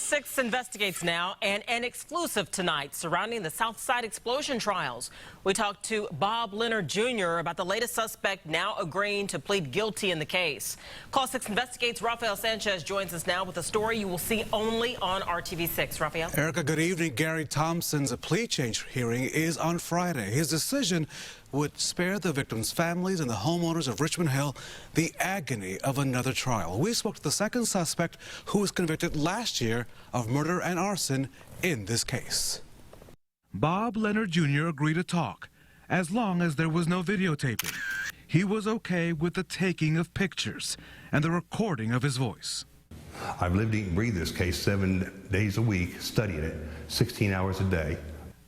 6 investigates now, and an exclusive tonight surrounding the Southside explosion trials. We talked to Bob Leonard Jr. about the latest suspect now agreeing to plead guilty in the case. Call 6 investigates. Rafael Sanchez joins us now with a story you will see only on RTV6. Rafael. Erica, good evening. Gary Thompson's plea change hearing is on Friday. His decision would spare the victims' families and the homeowners of Richmond Hill the agony of another trial. We spoke to the second suspect who was convicted last year of murder and arson in this case. Bob Leonard Jr. agreed to talk as long as there was no videotaping. He was okay with the taking of pictures and the recording of his voice. I've lived, eat, and breathed this case 7 days a week, studying it, 16 hours a day.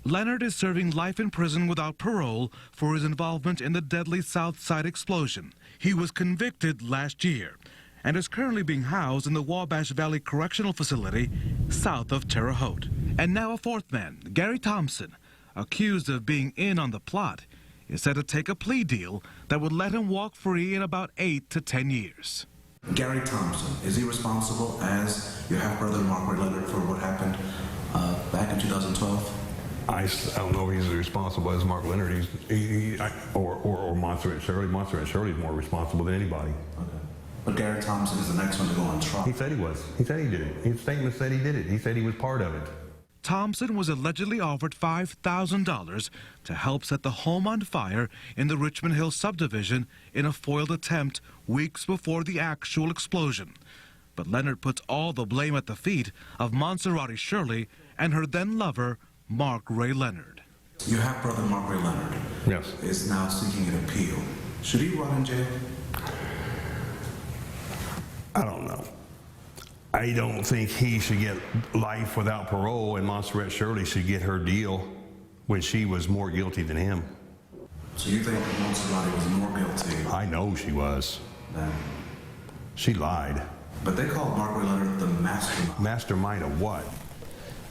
Leonard is serving life in prison without parole for his involvement in the deadly Southside explosion. He was convicted last year and is currently being housed in the Wabash Valley Correctional Facility south of Terre Haute. And now a fourth man, Gary Thompson, accused of being in on the plot, is set to take a plea deal that would let him walk free in about 8 to 10 years. Gary Thompson, is he responsible as your half-brother Mark Leonard for what happened back in 2012? I don't know if he's as responsible as Mark Leonard or Monster and Shirley. Monster and Shirley is more responsible than anybody. Okay. But Gary Thompson is the next one to go on trial. He said he was. He said he did it. His statement said he did it. He said he was part of it. Thompson was allegedly offered $5,000 to help set the home on fire in the Richmond Hill subdivision in a foiled attempt weeks before the actual explosion. But Leonard puts all the blame at the feet of Monserrate Shirley and her then-lover, Mark Ray Leonard. Your half-brother Mark Ray Leonard, yes, is now seeking an appeal. Should he rot in jail? I don't know. I don't think he should get life without parole, and Monserrate Shirley should get her deal when she was more guilty than him. So you think that Monserrate was more guilty? I know she was. Then she lied. But they called Mark Ray Leonard the mastermind. Mastermind of what?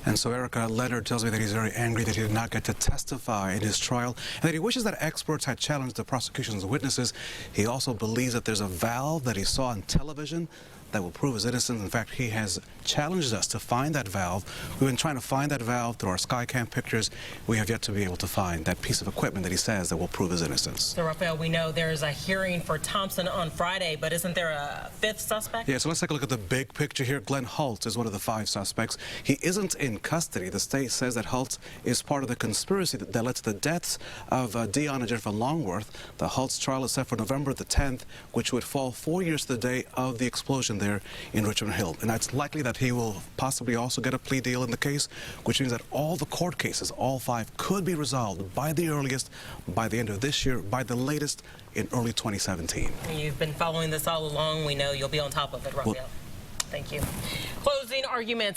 And so, Erica, Leonard tells me that he's very angry that he did not get to testify in his trial and that he wishes that experts had challenged the prosecution's witnesses. He also believes that there's a valve that he saw on television that will prove his innocence. In fact, he has challenged us to find that valve. We've been trying to find that valve through our Skycam pictures. We have yet to be able to find that piece of equipment that he says that will prove his innocence. So, Rafael, we know there's a hearing for Thompson on Friday, but isn't there a fifth suspect? Yeah, so let's take a look at the big picture here. Glenn Holtz is one of the 5 suspects. He isn't in custody. The state says that Holtz is part of the conspiracy that led to the deaths of Dion and Jennifer Longworth. The Holtz trial is set for November the 10th, which would fall 4 years to the day of the explosion there in Richmond Hill. And it's likely that he will possibly also get a plea deal in the case, which means that all the court cases, all 5, could be resolved by the earliest, by the end of this year, by the latest in early 2017. You've been following this all along. We know you'll be on top of it, Rafael. Thank you. Closing arguments.